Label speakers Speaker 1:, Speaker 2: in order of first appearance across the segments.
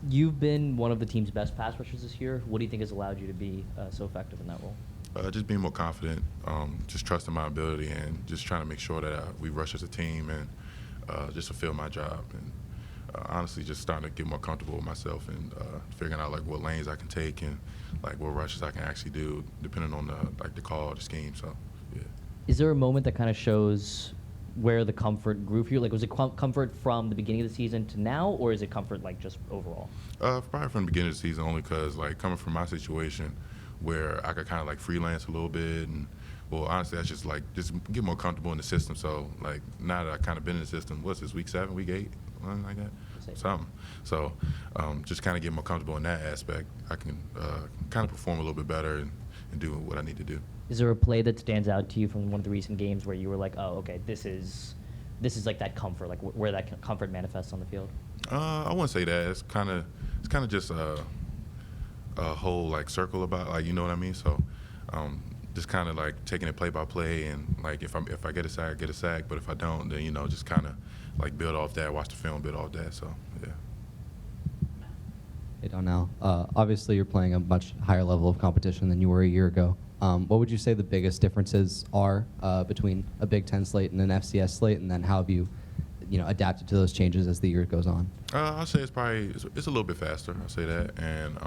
Speaker 1: You've been one of the team's best pass rushers this year. What do you think has allowed you to be so effective in that role?
Speaker 2: Just being more confident, just trusting my ability, and just trying to make sure that we rush as a team and just fulfill my job. And honestly, just starting to get more comfortable with myself and figuring out like what lanes I can take and like what rushes I can actually do, depending on the call or the scheme. So, yeah.
Speaker 1: Is there a moment that kind of shows where the comfort grew for you? Like, was it comfort from the beginning of the season to now, or is it comfort like just overall?
Speaker 2: Probably from the beginning of the season, only because like coming from my situation, where I could kind of like freelance a little bit, and well, honestly, that's just get more comfortable in the system. So like now that I kind of been in the system, what's this, week 7, week 8, something like that, something. So just kind of get more comfortable in that aspect. I can kind of perform a little bit better and do what I need to do.
Speaker 1: Is there a play that stands out to you from one of the recent games where you were like, oh, okay, this is like that comfort, like where that comfort manifests on the field?
Speaker 2: I wouldn't say that. It's kind of just a whole like circle about, like, you know what I mean. So just kind of like taking it play by play, and like if I get a sack, I get a sack. But if I don't, then just kind of like build off that, watch the film, build off that. So yeah.
Speaker 3: Hey Donnell, obviously you're playing a much higher level of competition than you were a year ago. What would you say the biggest differences are between a Big Ten slate and an FCS slate, and then how have you adapted to those changes as the year goes on?
Speaker 2: I'll say it's a little bit faster. I'll say that, and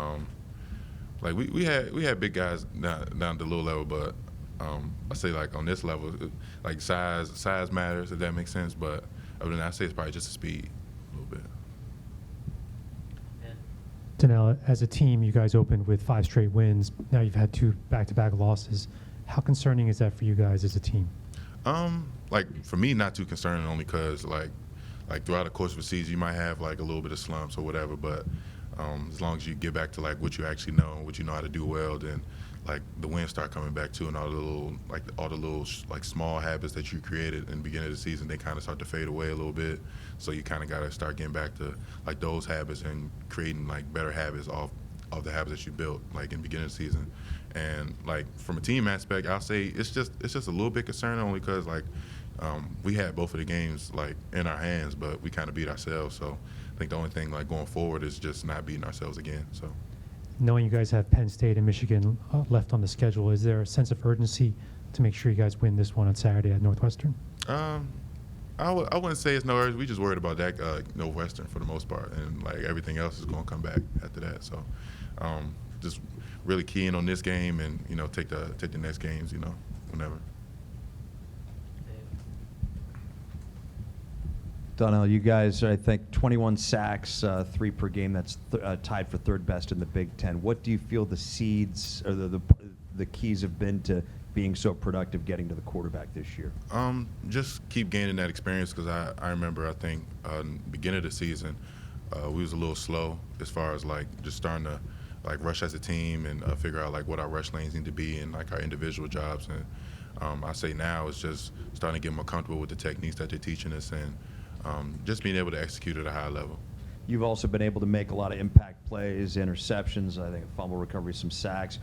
Speaker 2: like we had big guys down at the little level, but I say like on this level, like size matters, if that makes sense. But other than that, I say it's probably just the speed a little bit.
Speaker 4: Donnell, as a team, you guys opened with 5 straight wins. Now you've had 2 back-to-back losses. How concerning is that for you guys as a team?
Speaker 2: Like for me, not too concerning, only because like throughout the course of the season, you might have like a little bit of slumps or whatever, but as long as you get back to like what you actually know and what you know how to do well, then like the wins start coming back too, and all the little small habits that you created in the beginning of the season, they kind of start to fade away a little bit. So you kind of got to start getting back to like those habits and creating like better habits off the habits that you built like in the beginning of the season. And like from a team aspect, I'll say it's just a little bit concerning, only because like we had both of the games like in our hands, but we kind of beat ourselves. So I think the only thing like going forward is just not beating ourselves again. So.
Speaker 4: Knowing you guys have Penn State and Michigan left on the schedule, is there a sense of urgency to make sure you guys win this one on Saturday at Northwestern?
Speaker 2: I wouldn't say it's no urgency. We just worried about that Northwestern for the most part, and like everything else is going to come back after that. So just really keying on this game, and take the next games, whenever.
Speaker 5: Donnell, you guys, I think 21 sacks, 3 per game. That's tied for 3rd best in the Big Ten. What do you feel the seeds or the keys have been to being so productive getting to the quarterback this year?
Speaker 2: Just keep gaining that experience, because I remember, I think beginning of the season we was a little slow as far as like just starting to like rush as a team and figure out like what our rush lanes need to be and like our individual jobs. And I say now it's just starting to get more comfortable with the techniques that they're teaching us, and just being able to execute at a high level.
Speaker 5: You've also been able to make a lot of impact plays, interceptions, I think a fumble recovery, some sacks.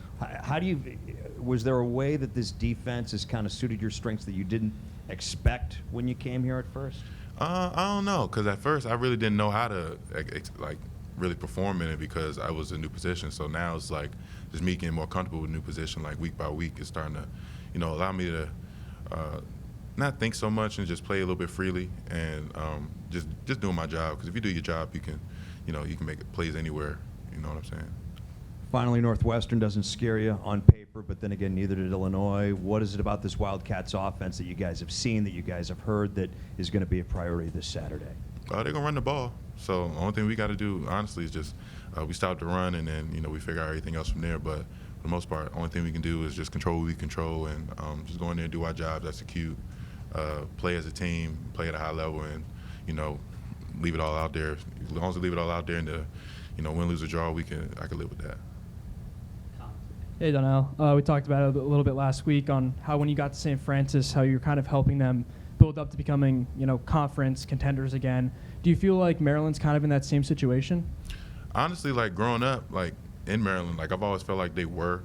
Speaker 5: Was there a way that this defense has kind of suited your strengths that you didn't expect when you came here at first?
Speaker 2: I don't know, because at first I really didn't know how to like really perform in it, because I was a new position. So now it's like just me getting more comfortable with a new position, like week by week, is starting to, allow me to not think so much and just play a little bit freely, and just doing my job. Because if you do your job, you can, you can make plays anywhere. You know what I'm saying?
Speaker 5: Finally, Northwestern doesn't scare you on paper, but then again, neither did Illinois. What is it about this Wildcats offense that you guys have seen, that you guys have heard, that is going to be a priority this Saturday?
Speaker 2: They're going to run the ball. So the only thing we got to do, honestly, is just we stop the run, and then, we figure out everything else from there. But for the most part, the only thing we can do is just control what we control, and just go in there and do our jobs, execute, play as a team, play at a high level, and, leave it all out there. As long as we leave it all out there and win, lose, or draw, I can live with that.
Speaker 6: Hey, Donnell. We talked about it a little bit last week on how when you got to St. Francis, how you're kind of helping them build up to becoming, conference contenders again. Do you feel like Maryland's kind of in that same situation?
Speaker 2: Honestly, like growing up, like in Maryland, like I've always felt like they were,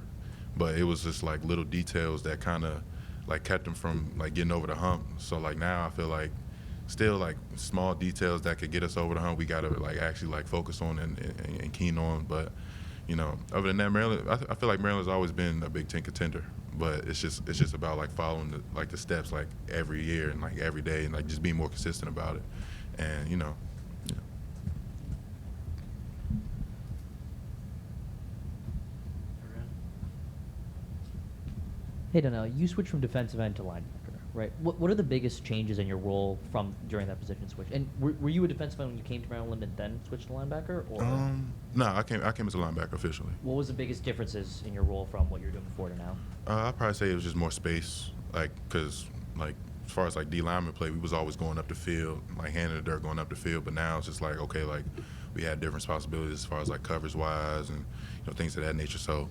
Speaker 2: but it was just like little details that kind of like kept them from like getting over the hump. So like now I feel like still like small details that could get us over the hump. We gotta like actually like focus on and keen on. But you know, other than that, Maryland, I feel like Maryland's always been a Big Ten contender. But it's just about like following the steps like every year and like every day and like just being more consistent about it. And you know.
Speaker 1: Hey, Donnell, you switched from defensive end to linebacker, right? What are the biggest changes in your role from during that position switch? And were you a defensive end when you came to Maryland and then switched to linebacker, or?
Speaker 2: No, I came as a linebacker officially.
Speaker 1: What was the biggest differences in your role from what you were doing before to now?
Speaker 2: I'd probably say it was just more space, like because like as far as like D lineman play, we was always going up the field, like handing the dirt going up the field. But now it's just like okay, like we had different responsibilities as far as like coverage wise and things of that nature. So.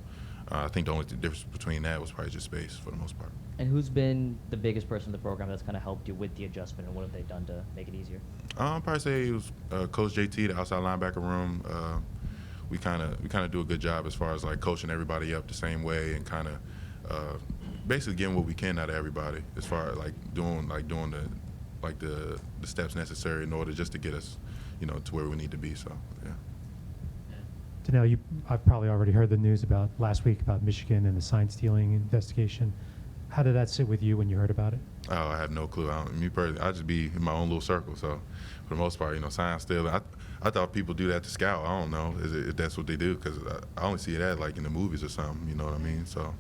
Speaker 2: I think the only difference between that was probably just space for the most part.
Speaker 1: And who's been the biggest person in the program that's kind of helped you with the adjustment, and what have they done to make it easier?
Speaker 2: I'd probably say it was Coach JT, the outside linebacker room. We kind of do a good job as far as like coaching everybody up the same way and kind of basically getting what we can out of everybody as far as like doing the steps necessary in order just to get us to where we need to be. So yeah.
Speaker 4: Donnell, I've probably already heard the news about last week about Michigan and the sign stealing investigation. How did that sit with you when you heard about it?
Speaker 2: Oh, I have no clue. Me personally, I just be in my own little circle. So, for the most part, sign stealing. I thought people do that to scout. I don't know if that's what they do because I only see that like in the movies or something. You know what I mean? So,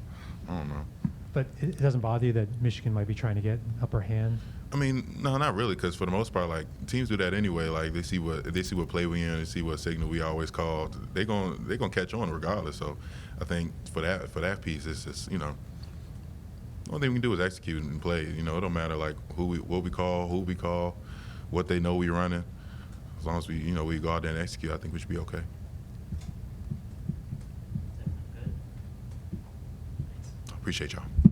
Speaker 2: I don't know.
Speaker 4: But it doesn't bother you that Michigan might be trying to get upper hand?
Speaker 2: I mean, no, not really, because for the most part, like teams do that anyway. Like they see what play we in, they see what signal we always call. They gonna catch on regardless. So, I think for that piece, it's just the only thing we can do is execute and play. It don't matter like what we call, what they know we running. As long as we we go out there and execute, I think we should be okay. Appreciate y'all.